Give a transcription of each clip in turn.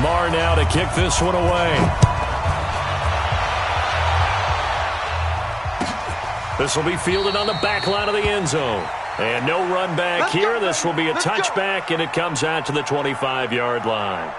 Marr now to kick this one away. This will be fielded on the back line of the end zone. And no run back here. This will be a touchback, and it comes out to the 25-yard line.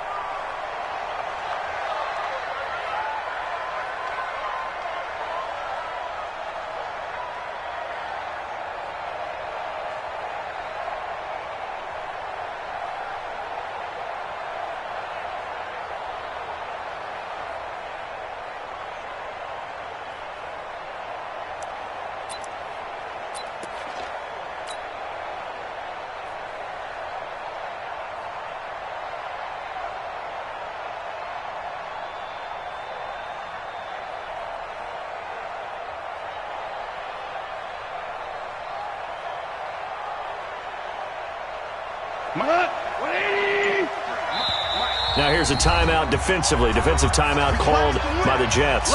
Now here's a timeout defensively. Defensive timeout called by the Jets.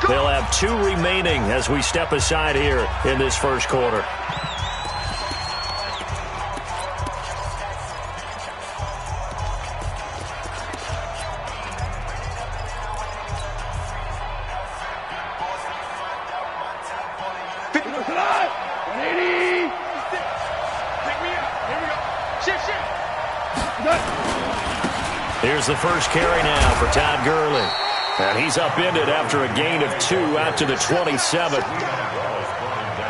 They'll have 2 remaining as we step aside here in this first quarter. Here's the first carry now for Todd Gurley. And he's upended after a gain of 2 out to the 27.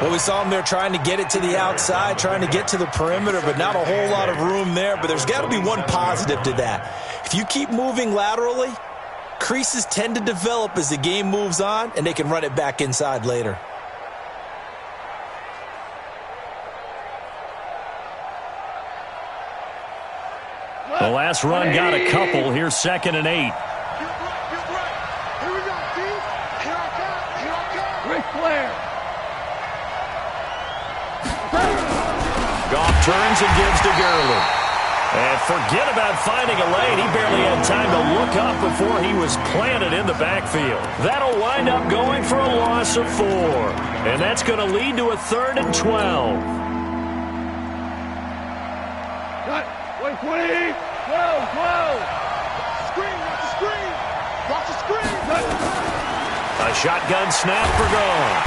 Well, we saw him there trying to get it to the outside, trying to get to the perimeter, but not a whole lot of room there. But there's got to be one positive to that. If you keep moving laterally, creases tend to develop as the game moves on, and they can run it back inside later. The last run got a couple. Here's 2nd and 8. Goff turns and gives to Gurley. And forget about finding a lane. He barely had time to look up before he was planted in the backfield. That'll wind up going for a loss of 4. And that's going to lead to a 3rd and 12. Wait, 20. 12. Screen, watch the screen. Watch the screen. A shotgun snap for Goff.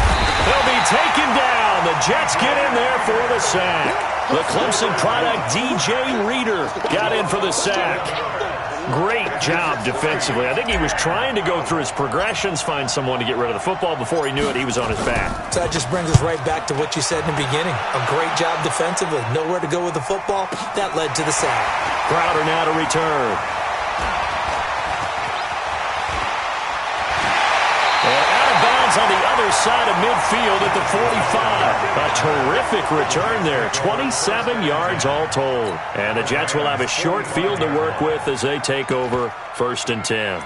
He'll be taken down. The Jets get in there for the sack. The Clemson product, DJ Reader, got in for the sack. Great job defensively. I think he was trying to go through his progressions, find someone to get rid of the football. Before he knew it, he was on his back. So that just brings us right back to what you said in the beginning. A great job defensively. Nowhere to go with the football. That led to the sack. Crowder now to return. And out of bounds on the other side of midfield at the 45. A terrific return there. 27 yards all told. And the Jets will have a short field to work with as they take over 1st and 10.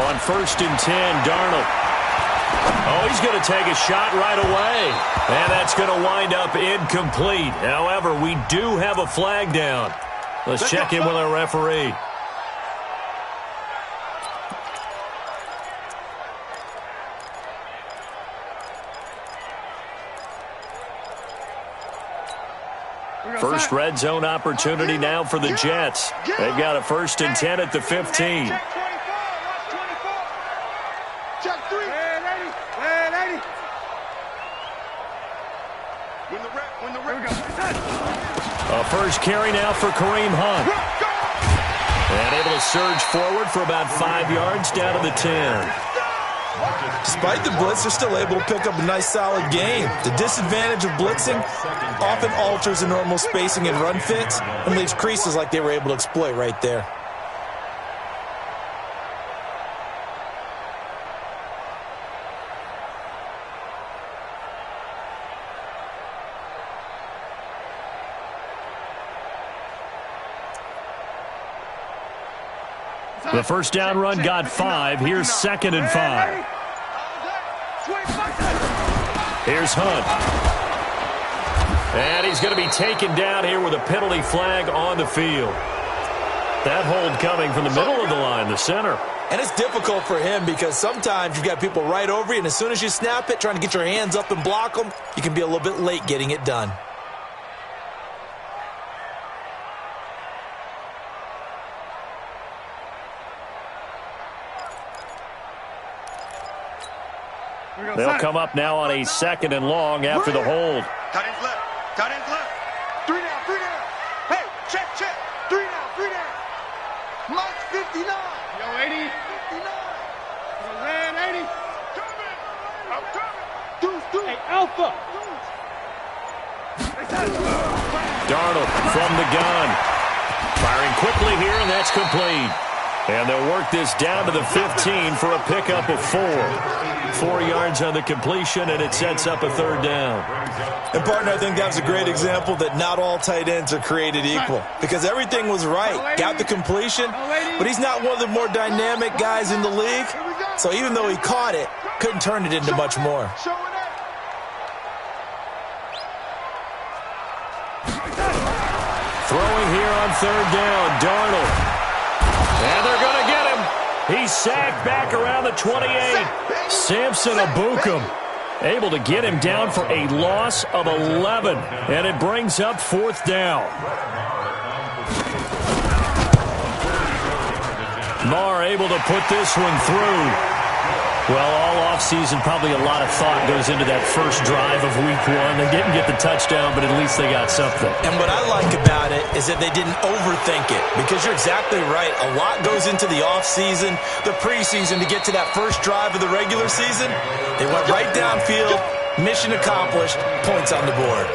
On 1st and 10, Darnold. Oh, he's going to take a shot right away. And that's going to wind up incomplete. However, we do have a flag down. Let's check in with our referee. First red zone opportunity now for the Jets. They've got a 1st and 10 at the 15. A first carry now for Kareem Hunt. And able to surge forward for about 5 yards down to the 10. Despite the blitz, they're still able to pick up a nice solid gain. The disadvantage of blitzing often alters the normal spacing and run fits and leaves creases like they were able to exploit right there. The first down run got 5. Here's 2nd and 5. Here's Hunt. And he's going to be taken down here with a penalty flag on the field. That hold coming from the middle of the line, the center. And it's difficult for him because sometimes you've got people right over you, and as soon as you snap it, trying to get your hands up and block them, you can be a little bit late getting it done. They'll come up now on a 2nd and long after the hold. Tight end's left. Tight end's left. 3 down, 3 down. Hey, check. 3 down, 3 down. Mike's 59. Yo, 80. 59. Yo, Red, 80. Coming. I'm coming. Deuce. Hey, Alpha. Darnold from the gun. Firing quickly here, and that's complete. And they'll work this down to the 15 for a pickup of 4. 4 yards on the completion, and it sets up a 3rd down. And, partner, I think that was a great example that not all tight ends are created equal because everything was right. Got the completion, but he's not one of the more dynamic guys in the league. So even though he caught it, couldn't turn it into much more. Throwing here on 3rd down, Darnold. And they're going to get him. He's sacked back around the 28. Samson Abukum able to get him down for a loss of 11. And it brings up 4th down. Marr able to put this one through. Well, all offseason, probably a lot of thought goes into that first drive of week 1. They didn't get the touchdown, but at least they got something. And what I like about it is that they didn't overthink it because you're exactly right. A lot goes into the offseason, the preseason to get to that first drive of the regular season. They went right downfield, mission accomplished, points on the board.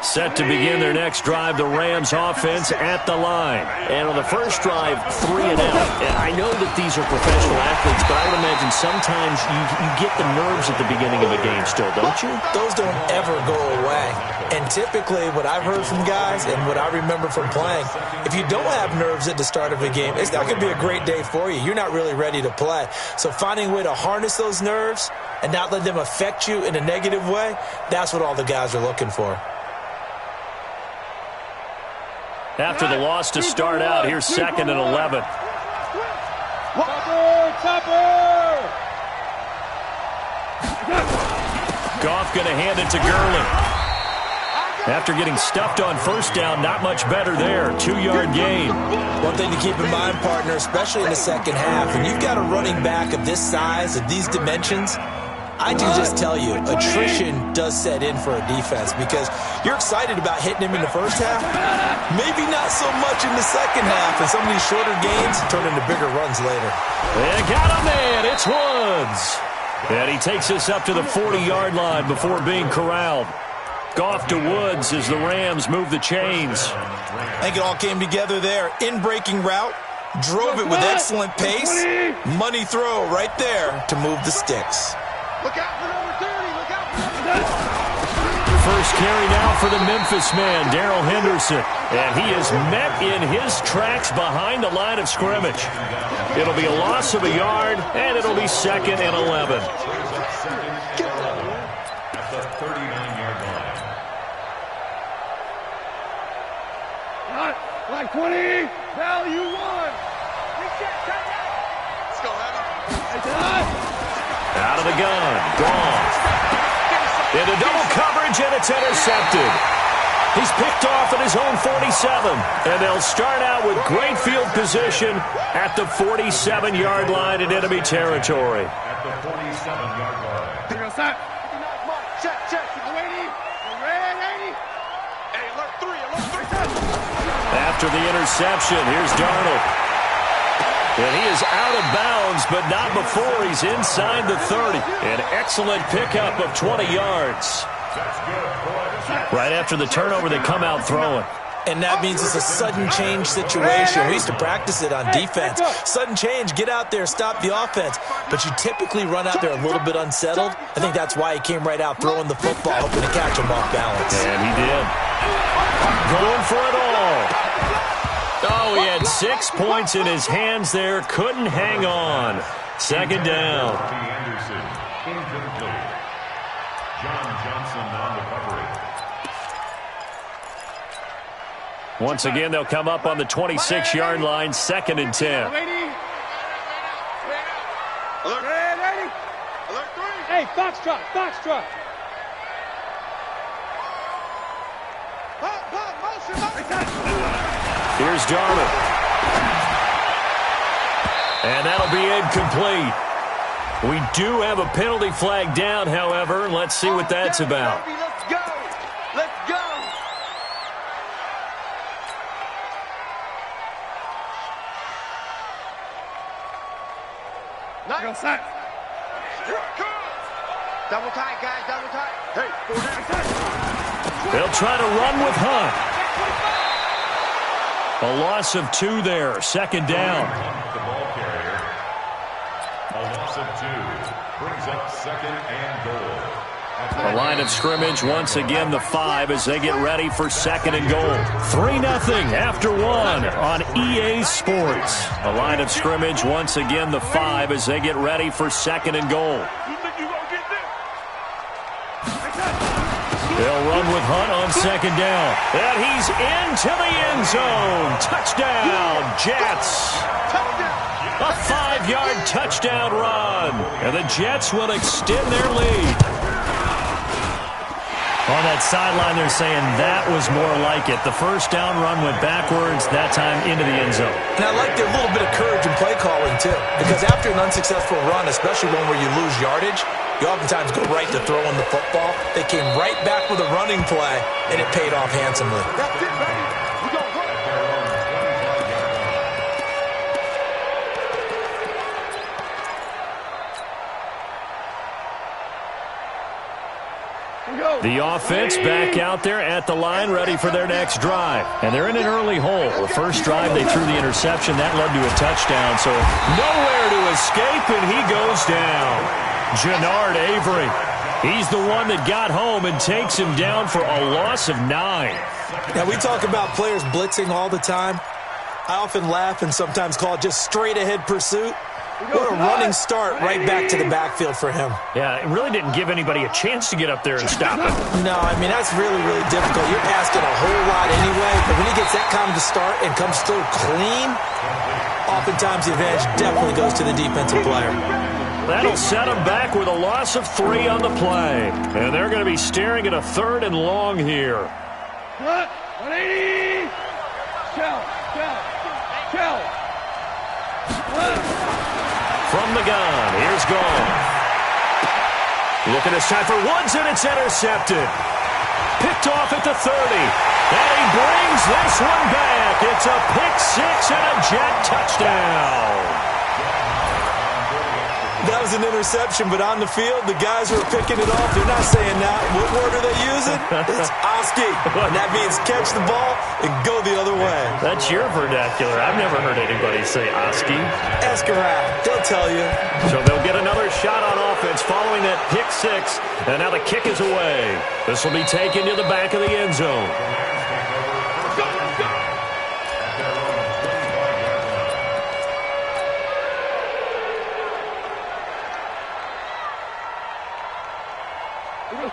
Set to begin their next drive, the Rams offense at the line. And on the first drive, 3 and out. I know that these are professional athletes, but I would imagine sometimes you get the nerves at the beginning of a game still, don't you? Those don't ever go away. And typically what I've heard from guys and what I remember from playing, if you don't have nerves at the start of a game, it's not going to be a great day for you. You're not really ready to play. So finding a way to harness those nerves and not let them affect you in a negative way, that's what all the guys are looking for. After the loss to start out, here's 2nd and 11. Topper! Goff going to hand it to Gurley. After getting stuffed on first down, not much better there. 2-yard gain. One thing to keep in mind, partner, especially in the second half, when you've got a running back of this size, of these dimensions, I do just tell you, attrition does set in for a defense because you're excited about hitting him in the first half. Maybe not so much in the second half, and some of these shorter gains turn into bigger runs later. And got him, man. It's Woods. And he takes us up to the 40-yard line before being corralled. Goff to Woods as the Rams move the chains. I think it all came together there. In-breaking route, drove it with excellent pace. Money throw right there to move the sticks. Look out for number 30. Look out for number 30. First carry now for the Memphis man, Darrell Henderson. And he is met in his tracks behind the line of scrimmage. It'll be a loss of a yard, and it'll be 2nd and 11. At the 39-yard line. Like 20. Value 1. Let's go, Evan. Out of the gun, gone. Into double coverage, and it's intercepted. He's picked off at his own 47, and they'll start out with great field position at the 47-yard line in enemy territory. At the 47-yard line. Here goes that. Check. Red 80. Hey, alert 3. After the interception, here's Darnold. And he is out of bounds, but not before he's inside the 30. An excellent pickup of 20 yards. Right after the turnover, they come out throwing. And that means it's a sudden change situation. We used to practice it on defense. Sudden change, get out there, stop the offense. But you typically run out there a little bit unsettled. I think that's why he came right out throwing the football, hoping to catch him off balance. And he did. Going for it all. Oh, he had 6 points in his hands there. Couldn't hang on. Second down. Anderson, incomplete. John Johnson on recovery. Once again, they'll come up on the 26-yard line, 2nd and 10. Hey, Foxtrot, Foxtrot. Here's Darnold. And that'll be incomplete. We do have a penalty flag down, however. Let's see what that's about. Let's go. Let's go. Nice. Double tight, guys, double tight. Hey, they'll try to run with Hunt. A loss of 2 there, 2nd down. The ball carrier. A loss of 2. Brings up 2nd and goal. The line of scrimmage, once again, the 5 as they get ready for 2nd and goal. 3-0 after 1 on EA Sports. The line of scrimmage, once again, the 5 as they get ready for 2nd and goal. They'll run with Hunt on 2nd down. And he's into the end zone. Touchdown, Jets. A 5-yard touchdown run. And the Jets will extend their lead. On that sideline, they're saying that was more like it. The first down run went backwards, that time into the end zone. And I like their little bit of courage in play calling, too. Because after an unsuccessful run, especially one where you lose yardage, you oftentimes go right to throwing the football. They came right back with a running play, and it paid off handsomely. that's it, baby. We go, go. The offense back out there at the line, ready for their next drive. And they're in an early hole. The first drive, they threw the interception. That led to a touchdown, so nowhere to escape, and he goes down. Jannard Avery. He's the one that got home and takes him down for a loss of 9. Now, we talk about players blitzing all the time. I often laugh and sometimes call it just straight-ahead pursuit. What a running start right back to the backfield for him. Yeah, it really didn't give anybody a chance to get up there and stop him. No, I mean, that's really, really difficult. You're asking a whole lot anyway, but when he gets that kind of a start and comes through clean, oftentimes the advantage definitely goes to the defensive player. That'll set them back with a loss of 3 on the play. And they're going to be staring at a 3rd and long here. 180. Shell. From the gun, here's Gone. Looking this time for Woods, and it's intercepted. Picked off at the 30. And he brings this one back. It's a pick 6 and a Jet touchdown. That was an interception, but on the field, the guys who are picking it off, they're not saying that. What word are they using? It's Oski. And that means catch the ball and go the other way. That's your vernacular. I've never heard anybody say Oski. Ask around. They'll tell you. So they'll get another shot on offense following that pick 6. And now the kick is away. This will be taken to the back of the end zone.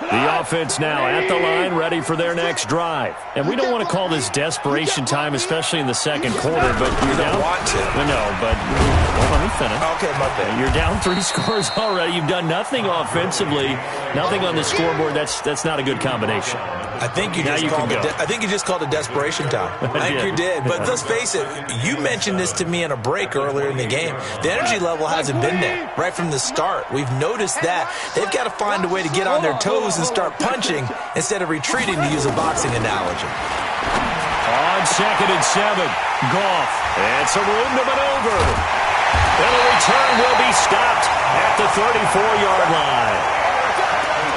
The offense now at the line, ready for their next drive. And we don't want to call this desperation time, especially in the second quarter, but you're down. Want to. No, but well, let me finish. Okay, my bad. You're down 3 scores already. You've done nothing offensively, nothing on the scoreboard. That's not a good combination. I think you just called it desperation time. I think you did. But let's face it, you mentioned this to me in a break earlier in the game. The energy level hasn't been there right from the start. We've noticed that. They've got to find a way to get on their toes and start punching instead of retreating, to use a boxing analogy. On 2nd and 7, Goff. And some room to maneuver. And the return will be stopped at the 34-yard line.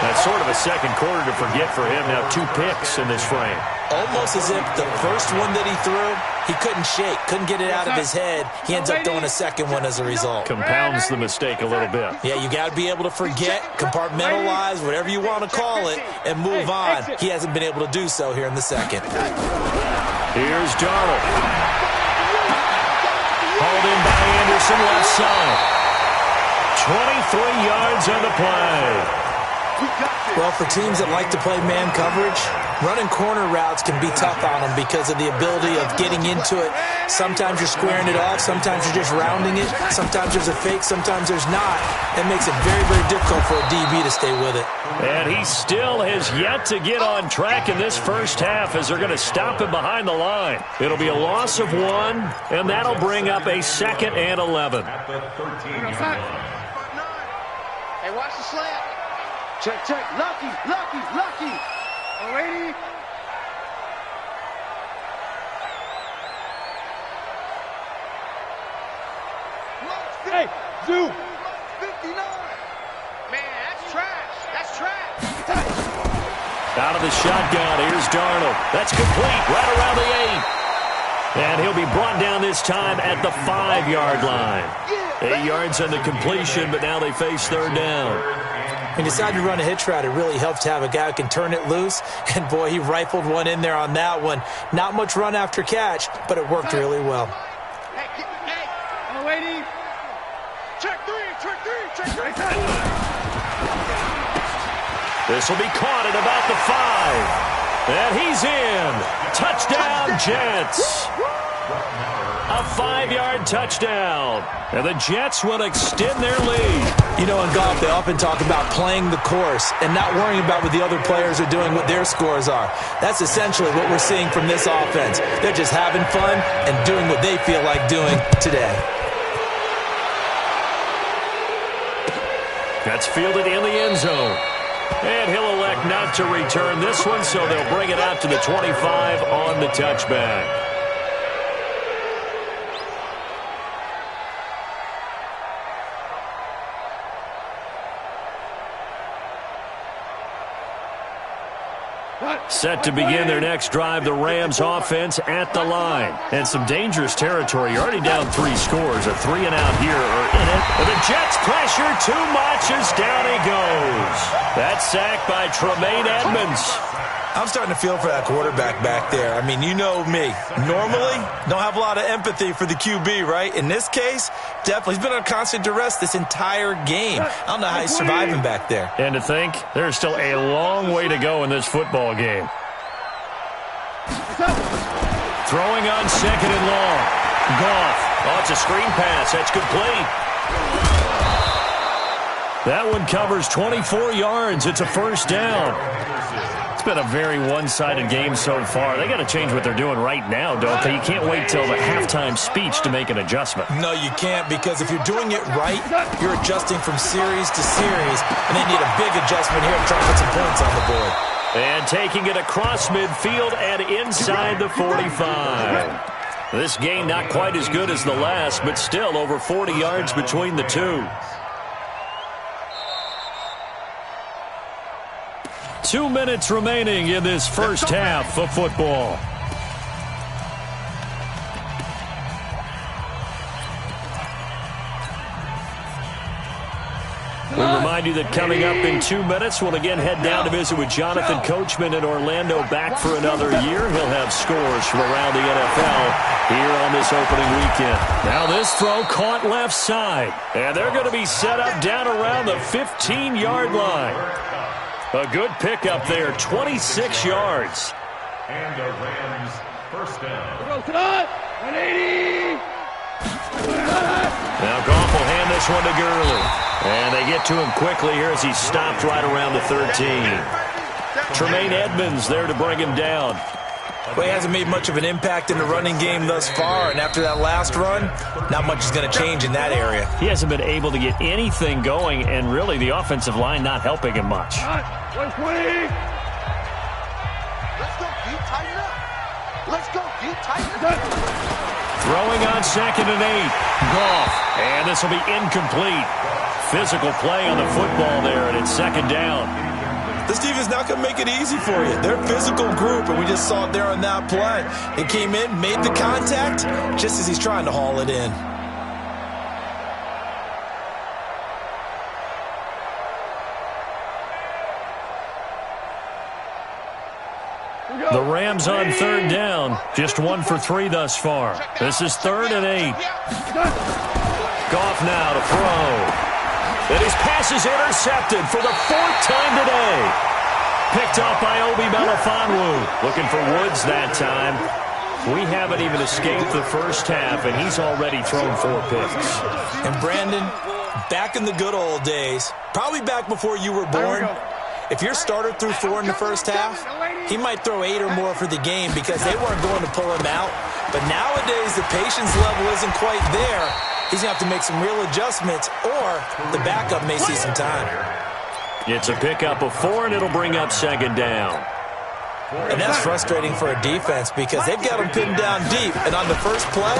That's sort of a second quarter to forget for him. Now 2 picks in this frame. Almost as if the first one that he threw, he couldn't shake, couldn't get it out of his head. He ends up throwing a second one as a result. Compounds the mistake a little bit. Yeah, you got to be able to forget, compartmentalize, whatever you want to call it, and move on. He hasn't been able to do so here in the second. Here's Darnold. Hauled in by Anderson, left side. 23 yards on the play. Well, for teams that like to play man coverage, running corner routes can be tough on them because of the ability of getting into it. Sometimes you're squaring it off. Sometimes you're just rounding it. Sometimes there's a fake. Sometimes there's not. It makes it very, very difficult for a DB to stay with it. And he still has yet to get on track in this first half as they're going to stop him behind the line. It'll be a loss of 1, and that'll bring up a 2nd and 11. At the 13-yard line. Hey, watch the slant. Check, check. Lucky, lucky, lucky. Alrighty. Hey, Zoo. 59. Man, that's trash. That's trash. Out of the shotgun, here's Darnold. That's complete, right around the 8. And he'll be brought down this time at the 5-yard line. 8 yards on the completion, but now they face 3rd down. When you decide to run a hitch route, it really helps to have a guy who can turn it loose. And, boy, he rifled one in there on that one. Not much run after catch, but it worked really well. Hey, hey. Oh, waiting. Check 3, check 3, check 3. This will be caught at about the 5. And he's in. Touchdown, Jets. A 5-yard touchdown. And the Jets will extend their lead. You know, in golf, they often talk about playing the course and not worrying about what the other players are doing, what their scores are. That's essentially what we're seeing from this offense. They're just having fun and doing what they feel like doing today. That's fielded in the end zone. And he'll elect not to return this one, so they'll bring it out to the 25 on the touchback. Set to begin their next drive, the Rams offense at the line. And some dangerous territory. You're already down 3 scores. A 3-and-out here or in it. And the Jets pressure too much as down he goes. That's sacked by Tremaine Edmonds. I'm starting to feel for that quarterback back there. I mean, you know me. Normally, don't have a lot of empathy for the QB, right? In this case, definitely. He's been on constant duress this entire game. I don't know how he's surviving back there. And to think, there's still a long way to go in this football game. Throwing on 2nd and long. Goff. Oh, it's a screen pass. That's complete. That one covers 24 yards. It's a 1st down. It's been a very one-sided game so far. They got to change what they're doing right now, don't they? You can't wait till the halftime speech to make an adjustment. No, you can't, because if you're doing it right, you're adjusting from series to series, and they need a big adjustment here to try to put some points on the board. And taking it across midfield and inside the 45. This game not quite as good as the last, but still over 40 yards between the two. 2 minutes remaining in this first half of football. We remind you that coming up in 2 minutes, we'll again head down to visit with Jonathan Coachman in Orlando, back for another year. He'll have scores from around the NFL here on this opening weekend. Now this throw caught left side, and they're going to be set up down around the 15-yard line. A good pickup there, 26 yards. And the Rams first down. 180. Now Goff will hand this one to Gurley. And they get to him quickly here as he's stopped right around the 13. Tremaine Edmonds there to bring him down. Well, he hasn't made much of an impact in the running game thus far, and after that last run, not much is going to change in that area. He hasn't been able to get anything going, and really the offensive line not helping him much. 120. Let's go, deep, tighten up. Let's go, deep, tighten up. Throwing on 2nd and 8. Goff. And this will be incomplete. Physical play on the football there, and it's 2nd down. This defense is not going to make it easy for you. They're a physical group, and we just saw it there on that play. He came in, made the contact, just as he's trying to haul it in. The Rams on third down, just 1 for 3 thus far. This is 3rd and 8. Goff now to throw. And his pass is intercepted for the 4th time today. Picked off by Obi Melifonwu. Looking for Woods that time. We haven't even escaped the first half, and he's already thrown 4 picks. And Brandon, back in the good old days, probably back before you were born, if your starter threw 4 in the first half, he might throw 8 or more for the game because they weren't going to pull him out. But nowadays, the patience level isn't quite there. He's going to have to make some real adjustments, or the backup may see some time. It's a pickup of 4, and it'll bring up 2nd down. And that's frustrating for a defense because they've got them pinned down deep. And on the first play,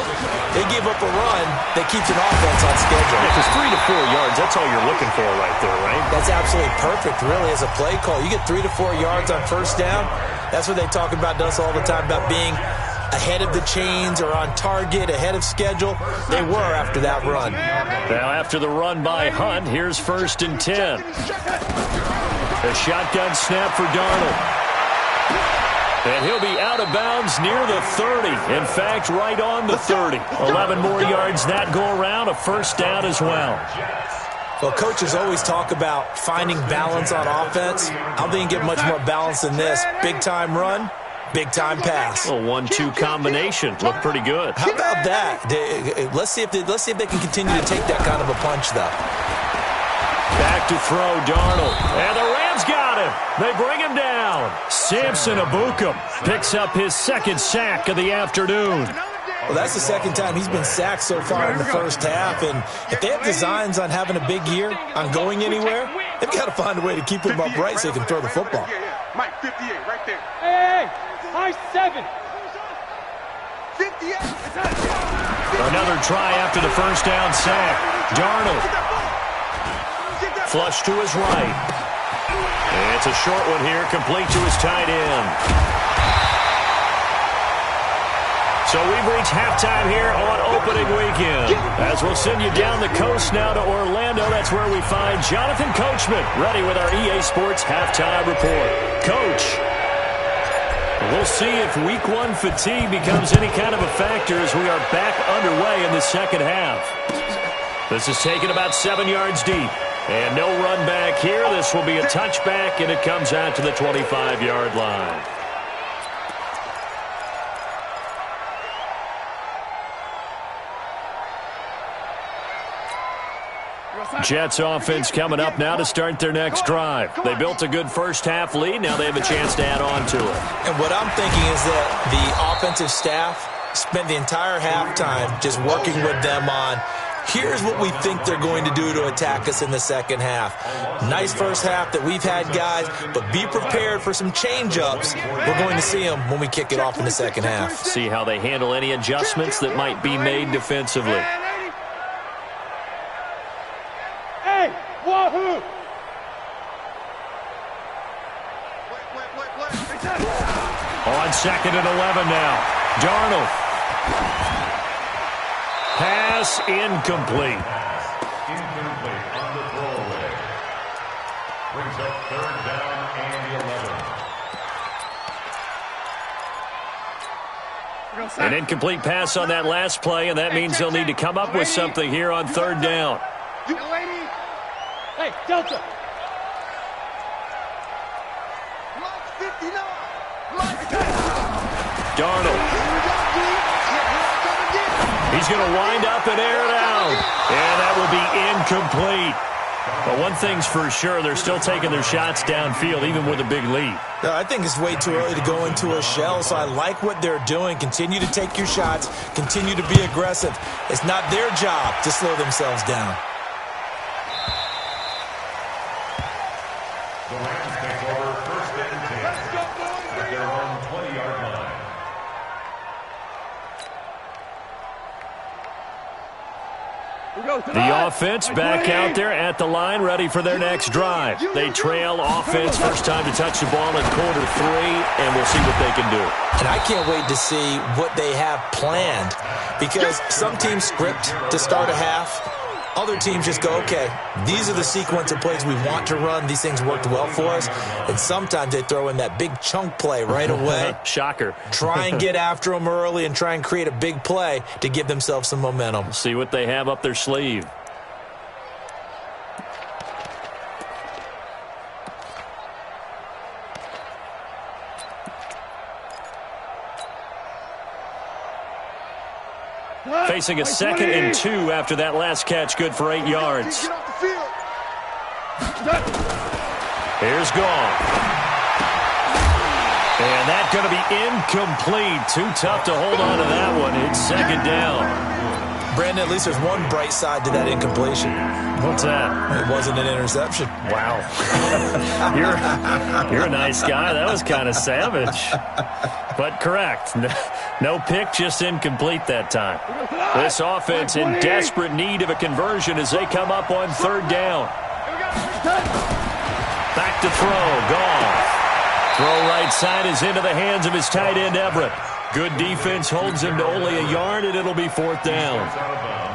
they give up a run that keeps an offense on schedule. Because 3 to 4 yards, that's all you're looking for right there, right? That's absolutely perfect, really, as a play call. You get 3 to 4 yards on first down. That's what they talk about us all the time, about being ahead of the chains or on target, ahead of schedule. They were after that run. Now after the run by Hunt, here's 1st and 10. A shotgun snap for Darnold. And he'll be out of bounds near the 30. In fact, right on the 30. 11 more yards that go around, a 1st down as well. Well, coaches always talk about finding balance on offense. I don't think you get much more balance than this. Big-time run, big-time pass. A 1-2 combination. Looked pretty good. How about that? Let's see if they can continue to take that kind of a punch, though. Back to throw, Darnold. And the Rams got him. They bring him down. Samson Ebukam picks up his 2nd sack of the afternoon. Well, that's the 2nd time he's been sacked so far in the first half. And if they have designs on having a big year, on going anywhere, they've got to find a way to keep him upright so he can throw the football. Mike, 58, right there. Hey, high 7. 58. Another try after the 1st down sack. Darnold. Flush to his right. And it's a short one here, complete to his tight end. So we've reached halftime here on opening weekend. As we'll send you down the coast now to Orlando, that's where we find Jonathan Coachman, ready with our EA Sports halftime report. Coach, we'll see if week 1 fatigue becomes any kind of a factor as we are back underway in the second half. This is taken about 7 yards deep. And no run back here. This will be a touchback, and it comes out to the 25-yard line. Jets offense coming up now to start their next drive. They built a good first-half lead. Now they have a chance to add on to it. And what I'm thinking is that the offensive staff spent the entire halftime just working with them on, here's what we think they're going to do to attack us in the second half. Nice first half that we've had, guys, but be prepared for some change-ups. We're going to see them when we kick it off in the second half. See how they handle any adjustments that might be made defensively. Hey, wahoo! On 2nd and 11 now. Darnold. Pass incomplete. Incomplete on the throwaway. Brings up 3rd down and 11. An incomplete pass on that last play, and that means they'll need to come up with something here on 3rd down. Hey, Delta. Darnold. He's going to wind up and air it out. And that will be incomplete. But one thing's for sure, they're still taking their shots downfield, even with a big lead. I think it's way too early to go into a shell, so I like what they're doing. Continue to take your shots. Continue to be aggressive. It's not their job to slow themselves down. The Rams take over 1st and 10 at their own 20-yard line. The offense back out there at the line, ready for their next drive. They trail offense, first time to touch the ball in quarter 3, and we'll see what they can do. And I can't wait to see what they have planned, because some teams script to start a half. Other teams just go, okay, these are the sequence of plays we want to run. These things worked well for us. And sometimes they throw in that big chunk play right away. Shocker. Try and get after them early and try and create a big play to give themselves some momentum. See what they have up their sleeve. Facing a 2nd and 2 after that last catch, good for 8 yards. Here's Goff. And that's going to be incomplete. Too tough to hold on to that one. It's 2nd down. Brandon, at least there's one bright side to that incompletion. What's that? It wasn't an interception. Wow. You're a nice guy. That was kind of savage. But correct. No pick, just incomplete that time. This offense in desperate need of a conversion as they come up on 3rd down. Back to throw. Goff. Throw right side is into the hands of his tight end, Everett. Good defense holds him to only a yard, and it'll be 4th down.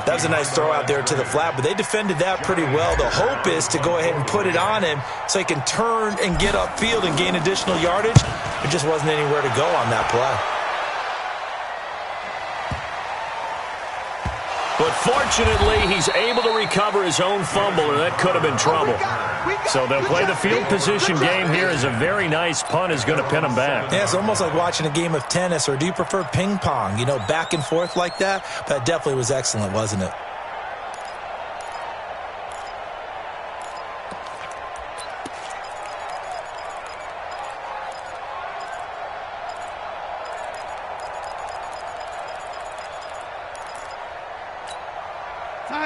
That was a nice throw out there to the flat, but they defended that pretty well. The hope is to go ahead and put it on him so he can turn and get upfield and gain additional yardage. There just wasn't anywhere to go on that play. But fortunately, he's able to recover his own fumble, or that could have been trouble. So they'll play the field position game here as a very nice punt is going to pin them back. Yeah, it's almost like watching a game of tennis, or do you prefer ping pong? You know, back and forth like that? That definitely was excellent, wasn't it?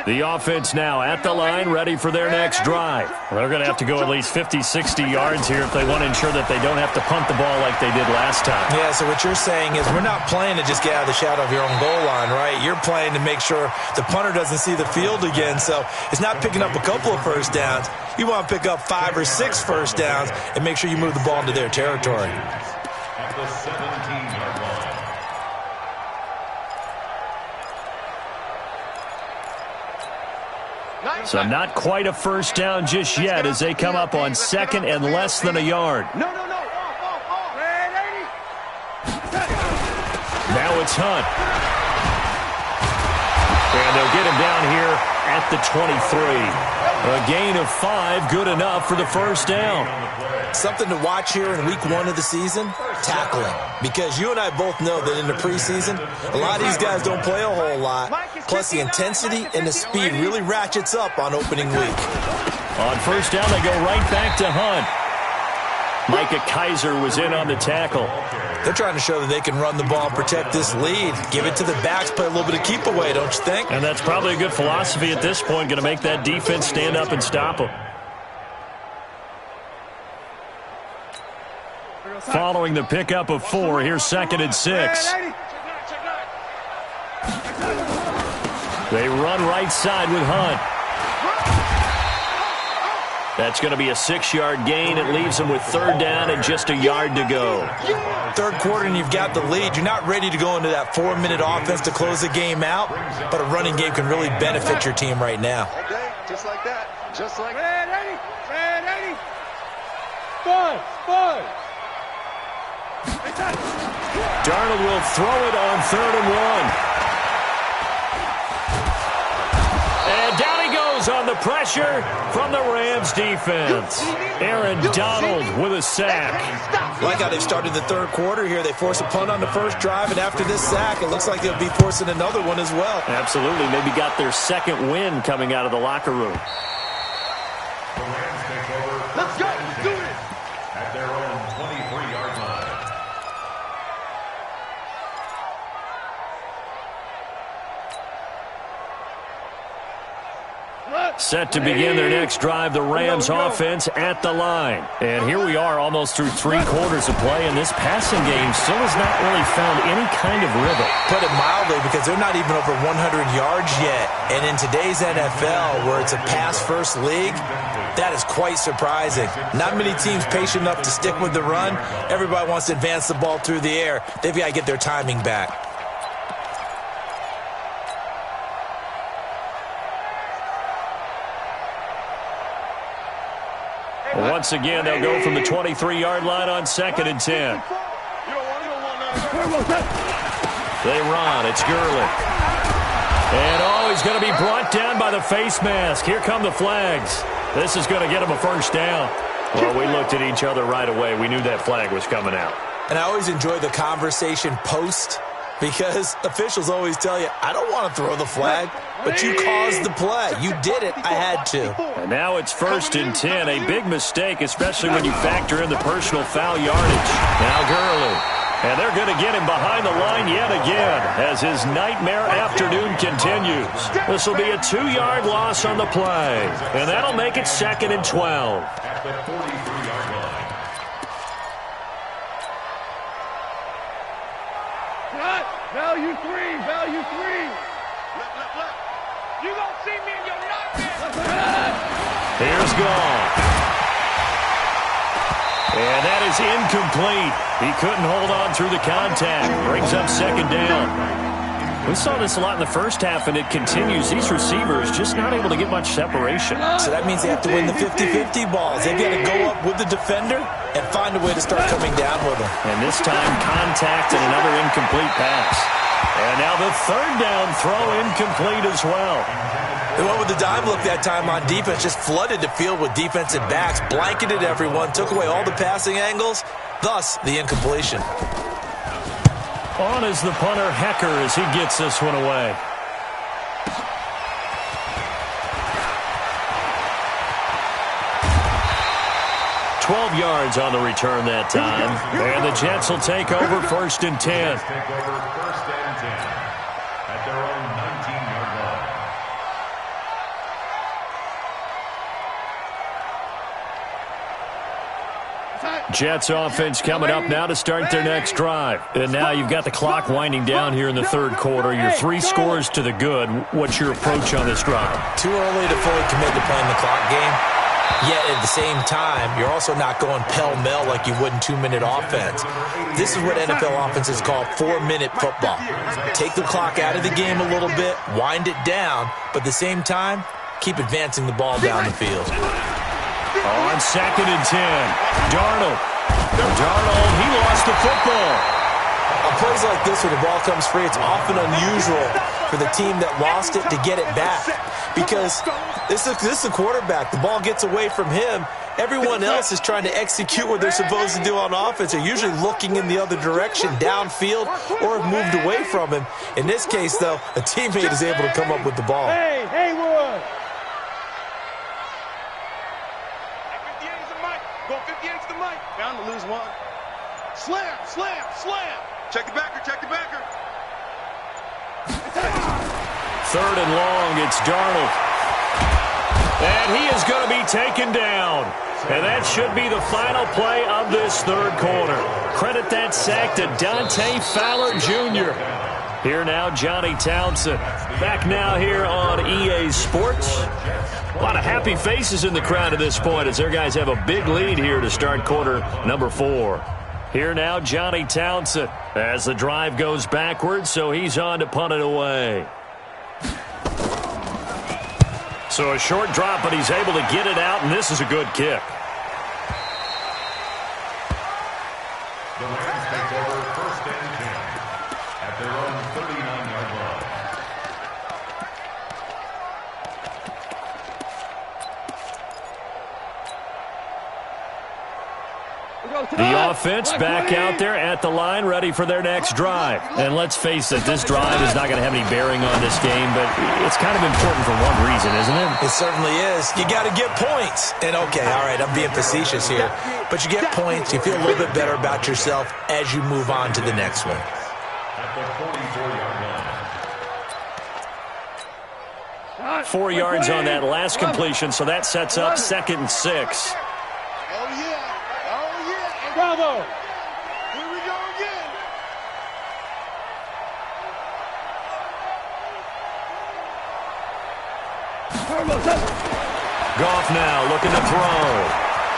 The offense now at the line, ready for their next drive. They're going to have to go at least 50, 60 yards here if they want to ensure that they don't have to punt the ball like they did last time. Yeah, so what you're saying is we're not playing to just get out of the shadow of your own goal line, right? You're playing to make sure the punter doesn't see the field again. So it's not picking up a couple of first downs. You want to pick up 5 or 6 first downs and make sure you move the ball into their territory. At the 17-yard line. So not quite a first down just yet as they come up on 2nd and less than a yard. No. Now it's Hunt. And they'll get him down here at the 23. A gain of 5, good enough for the first down. Something to watch here in week 1 of the season, tackling. Because you and I both know that in the preseason, a lot of these guys don't play a whole lot. Plus the intensity and the speed really ratchets up on opening week. On first down, they go right back to Hunt. Micah Kaiser was in on the tackle. They're trying to show that they can run the ball and protect this lead. Give it to the backs, play a little bit of keep away, don't you think? And that's probably a good philosophy at this point, going to make that defense stand up and stop them. Following the pickup of 4, here's 2nd and 6. They run right side with Hunt. That's going to be a 6-yard gain. It leaves them with 3rd down and just a yard to go. 3rd quarter and you've got the lead. You're not ready to go into that 4-minute offense to close the game out, but a running game can really benefit your team right now. Okay, just like that. Just like that. Ready. Five. Darnold will throw it on 3rd and 1. And down he goes on the pressure from the Rams defense. Aaron Donald with a sack. Like how they've started the 3rd quarter here. They force a punt on the first drive, and after this sack, it looks like they'll be forcing another one as well. Absolutely. Maybe got their 2nd win coming out of the locker room. The Rams take over. Let's go. Let's do it. At their own 23-yard line. Set to begin their next drive, the Rams offense at the line. And here we are almost through 3 quarters of play, and this passing game still has not really found any kind of rhythm. Put it mildly, because they're not even over 100 yards yet. And in today's NFL, where it's a pass-first league, that is quite surprising. Not many teams patient enough to stick with the run. Everybody wants to advance the ball through the air. They've got to get their timing back. Once again, they'll go from the 23-yard line on 2nd and 10. They run. It's Gurley. And, he's going to be brought down by the face mask. Here come the flags. This is going to get him a first down. Well, we looked at each other right away. We knew that flag was coming out. And I always enjoy the conversation post, because officials always tell you, I don't want to throw the flag, but you caused the play. You did it. I had to. And now it's 1st and 10. A big mistake, especially when you factor in the personal foul yardage. Now Gurley. And they're going to get him behind the line yet again as his nightmare afternoon continues. This will be a 2-yard loss on the play. And that'll make it 2nd and 12. At the 43-yard line. Value 3, value 3. Left. You gonna see me in your nightmare. Here's Gone. And that is incomplete. He couldn't hold on through the contact. Brings up 2nd down. We saw this a lot in the first half, and it continues. These receivers just not able to get much separation. So that means they have to win the 50-50 balls. They've got to go up with the defender and find a way to start coming down with them. And this time, contact and another incomplete pass. And now the 3rd down throw incomplete as well. They went with the dime look that time on defense, just flooded the field with defensive backs, blanketed everyone, took away all the passing angles, thus the incompletion. On is the punter, Hecker, as he gets this one away. $12 yards on the return that time. And the Jets will take over 1st and 10. Take over 1st and 10 at their own 19-yard line. Jets offense coming up now to start their next drive. And now you've got the clock winding down here in the 3rd quarter. You're 3 scores to the good. What's your approach on this drive? Too early to fully commit to playing the clock game. Yet at the same time, you're also not going pell-mell like you would in 2-minute offense. This is what NFL offenses call 4-minute football. Take the clock out of the game a little bit, wind it down, but at the same time, keep advancing the ball down the field. On 2nd and 10, Darnold, he lost the football. On plays like this where the ball comes free, it's often unusual for the team that lost it to get it back. Because this is the quarterback. The ball gets away from him. Everyone else is trying to execute what they're supposed to do on offense. They're usually looking in the other direction, downfield, or have moved away from him. In this case, though, a teammate is able to come up with the ball. Hey, Haywood. 58's the mic. Go 58's the mic. Bound to lose 1. Slam. Check the backer. 3rd and long, it's Darnold. And he is going to be taken down. And that should be the final play of this 3rd quarter. Credit that sack to Dante Fowler Jr. Here now, Johnny Townsend. Back now here on EA Sports. A lot of happy faces in the crowd at this point as their guys have a big lead here to start quarter number 4. Here now, Johnny Townsend as the drive goes backwards, so he's on to punt it away. So a short drop, but he's able to get it out, and this is a good kick. The Rams take over 1st and 10 at their own 39-yard line. The offense back out there at the line, ready for their next drive. And let's face it, this drive is not going to have any bearing on this game, but it's kind of important for one reason, isn't it? It certainly is. You got to get points. And, okay, all right, I'm being facetious here. But you get points, you feel a little bit better about yourself as you move on to the next one. At the 44-yard line. 4 yards on that last completion, so that sets up 2nd and 6. Oh, yeah. Oh, yeah. Bravo. Here we go again. Goff now looking to throw.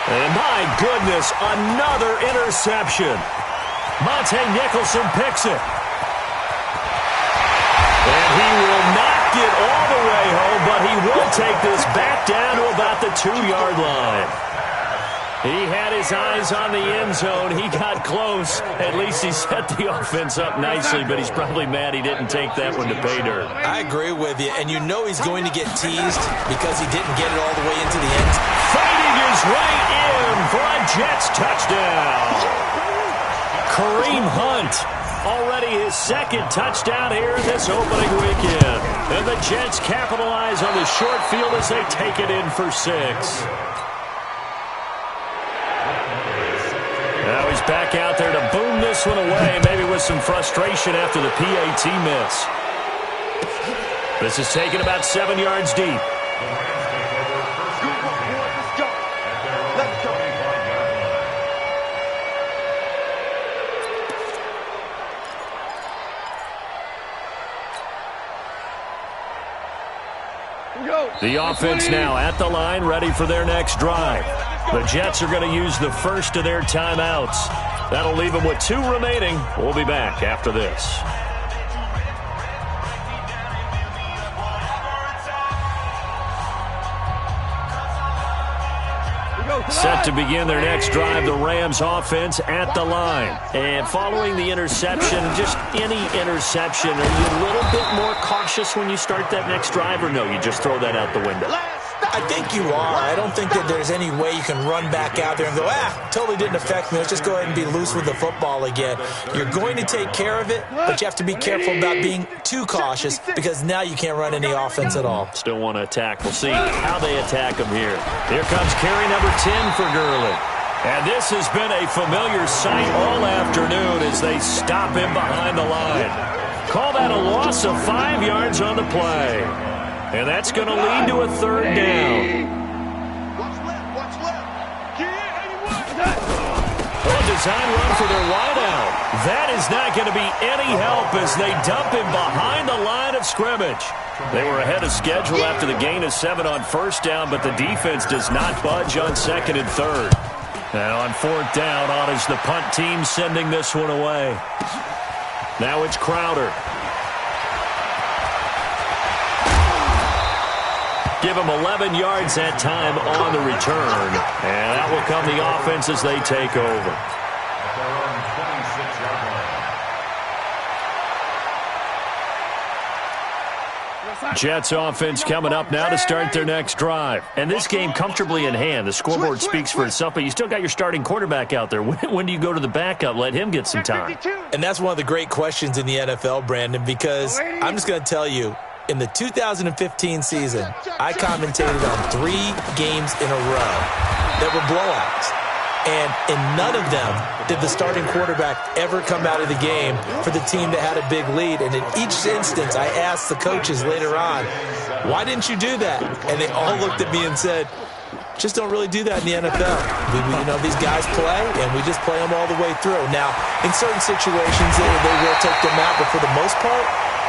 And my goodness, another interception. Monte Nicholson picks it. And he will not get all the way home, but he will take this back down to about the 2-yard line. He had his eyes on the end zone. He got close. At least he set the offense up nicely, but he's probably mad he didn't take that one to pay dirt. I agree with you, and you know he's going to get teased because he didn't get it all the way into the end. Fighting his way in for a Jets touchdown. Kareem Hunt, already his 2nd touchdown here in this opening weekend. And the Jets capitalize on the short field as they take it in for 6. Now he's back out there to boom this one away, maybe with some frustration after the PAT miss. This is taken about 7 yards deep. The offense now at the line, ready for their next drive. The Jets are going to use the first of their timeouts. That'll leave them with 2 remaining. We'll be back after this. Set to begin their next drive, the Rams offense at the line. And following the interception, just any interception, are you a little bit more cautious when you start that next drive, or no, you just throw that out the window? I think you are. I don't think that there's any way you can run back out there and go, totally didn't affect me. Let's just go ahead and be loose with the football again. You're going to take care of it, but you have to be careful about being too cautious because now you can't run any offense at all. Still want to attack. We'll see how they attack him here. Here comes carry number 10 for Gurley. And this has been a familiar sight all afternoon as they stop him behind the line. Call that a loss of 5 yards on the play. And that's going to lead to a 3rd down. Watch left. A design run for their wideout. That is not going to be any help as they dump him behind the line of scrimmage. They were ahead of schedule after the gain of 7 on 1st down, but the defense does not budge on 2nd and 3rd. Now on 4th down, on is the punt team sending this one away. Now it's Crowder. Give him 11 yards that time on the return. And that will come the offense as they take over. Jets offense coming up now to start their next drive. And this game comfortably in hand. The scoreboard speaks for itself, but you still got your starting quarterback out there. When do you go to the backup? Let him get some time. And that's one of the great questions in the NFL, Brandon, because I'm just going to tell you, in the 2015 season, I commentated on 3 games in a row that were blowouts. And in none of them did the starting quarterback ever come out of the game for the team that had a big lead. And in each instance, I asked the coaches later on, why didn't you do that? And they all looked at me and said, just don't really do that in the NFL. These guys play, and we just play them all the way through. Now, in certain situations, they will take them out, but for the most part,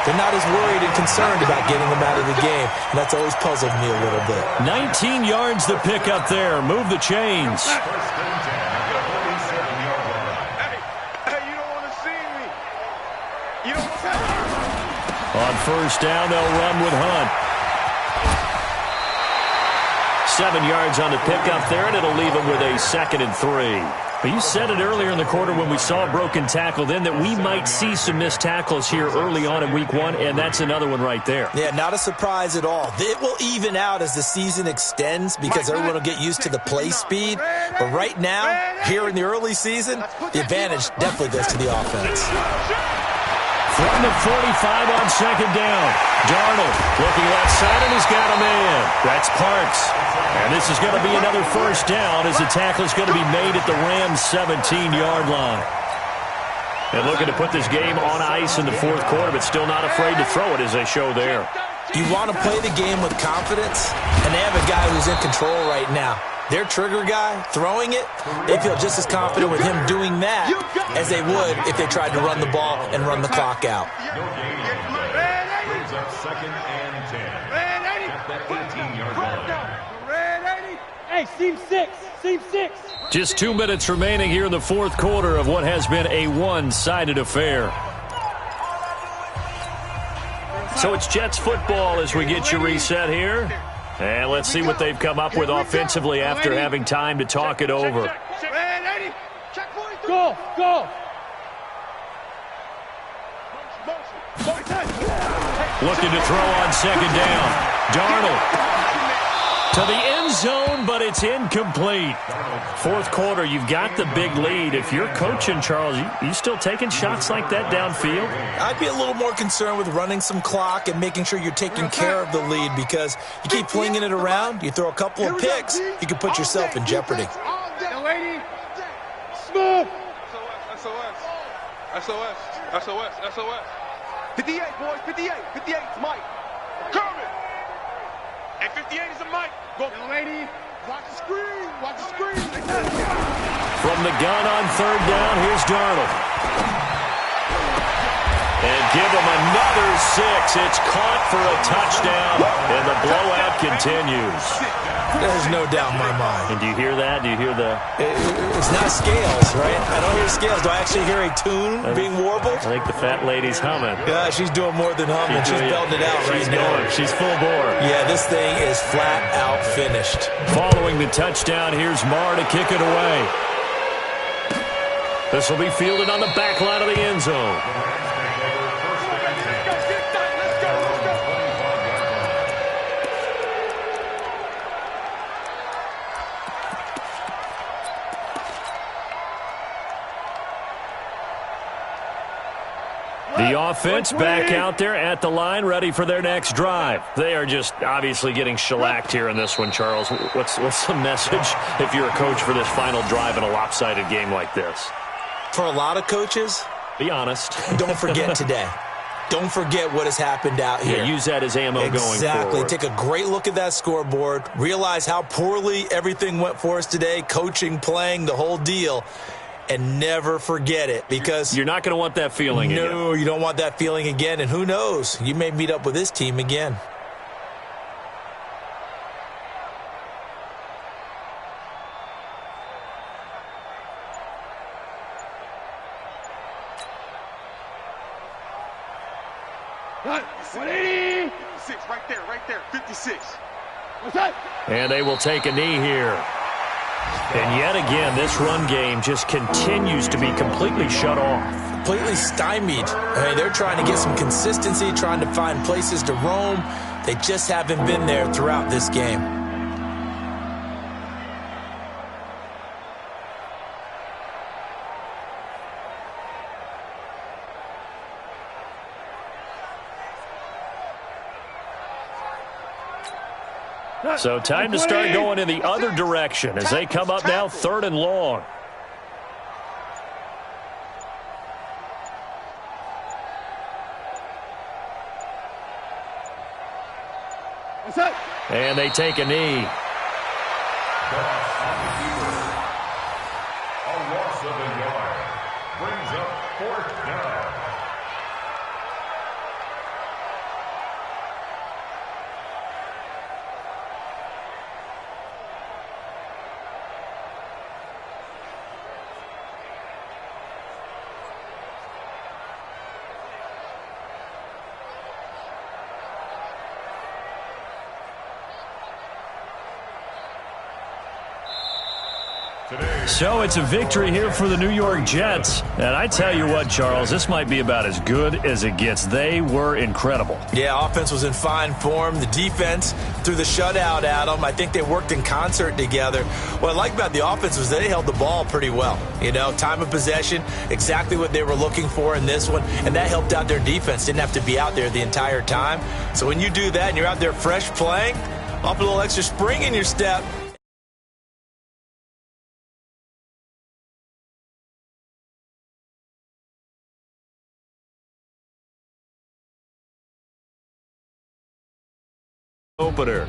they're not as worried and concerned about getting them out of the game. And that's always puzzled me a little bit. 19 yards to pick up there. Move the chains. On 1st down, they'll run with Hunt. 7 yards on the pickup there, and it'll leave them with a 2nd and 3. But you said it earlier in the quarter when we saw a broken tackle then that we might see some missed tackles here early on in week 1, and that's another one right there. Yeah, not a surprise at all. It will even out as the season extends because everyone will get used to the play speed. But right now, here in the early season, the advantage definitely goes to the offense. From the 45 on 2nd down. Darnold looking left side, and he's got a man. That's Parks. And this is going to be another 1st down as the tackle is going to be made at the Rams' 17-yard line. And looking to put this game on ice in the 4th quarter, but still not afraid to throw it as they show there. You want to play the game with confidence, and they have a guy who's in control right now. Their trigger guy, throwing it, they feel just as confident with him doing that as they would if they tried to run the ball and run the clock out. Brings up 2nd and 10. At the 18-yard line. Hey, seam six. Seam six. Just 2 minutes remaining here in the fourth quarter of what has been a one-sided affair. So it's Jets football as we get you reset here. And let's see what they've come up with offensively after having time to talk it over. Go, go. Looking to throw on 2nd down. Darnold to the end zone, but it's incomplete. Fourth quarter, you've got the big lead. If you're coaching, Charles, you still taking shots like that downfield? I'd be a little more concerned with running some clock and making sure you're taking care of the lead, because you keep flinging it around, you throw a couple of picks, you can put yourself in jeopardy. Smooth. SOS. 58, boys, 58. 58 is Mike. Coming. And 58 is a Mike. Go, lady. Watch the screen. Watch the screen. From the gun on 3rd down, here's Darnold. And give him another 6. It's caught for a touchdown, and the blowout continues. There's no doubt in my mind. And do you hear that? Do you hear the... It's not scales, right? I don't hear scales. Do I actually hear a tune being warbled? I think the fat lady's humming. Yeah, she's doing more than humming. She's belting it out right now. She's full bore. Yeah, this thing is flat out finished. Following the touchdown, here's Marr to kick it away. This will be fielded on the back line of the end zone. The offense back out there at the line, ready for their next drive. They are just obviously getting shellacked here in this one, Charles. What's the message if you're a coach for this final drive in a lopsided game like this? For a lot of coaches, be honest. Don't forget today. Don't forget what has happened out here. Yeah, use that as ammo going forward. Exactly. Take a great look at that scoreboard. Realize how poorly everything went for us today. Coaching, playing, the whole deal. And never forget it, because... You're not going to want that feeling again. No, you don't want that feeling again. And who knows? You may meet up with this team again. Cut. 180. 56, right there. 56. What's that? And they will take a knee here. And yet again, this run game just continues to be completely shut off. Completely stymied. I mean, they're trying to get some consistency, trying to find places to roam. They just haven't been there throughout this game. So time to start going in the other direction as they come up now 3rd and long. What's that? And they take a knee. A loss of a yard. Brings up 4th down. So it's a victory here for the New York Jets. And I tell you what, Charles, this might be about as good as it gets. They were incredible. Yeah, offense was in fine form. The defense threw the shutout at them. I think they worked in concert together. What I like about the offense was they held the ball pretty well. You know, time of possession, exactly what they were looking for in this one. And that helped out their defense. Didn't have to be out there the entire time. So when you do that and you're out there fresh playing, up a little extra spring in your step, Opener.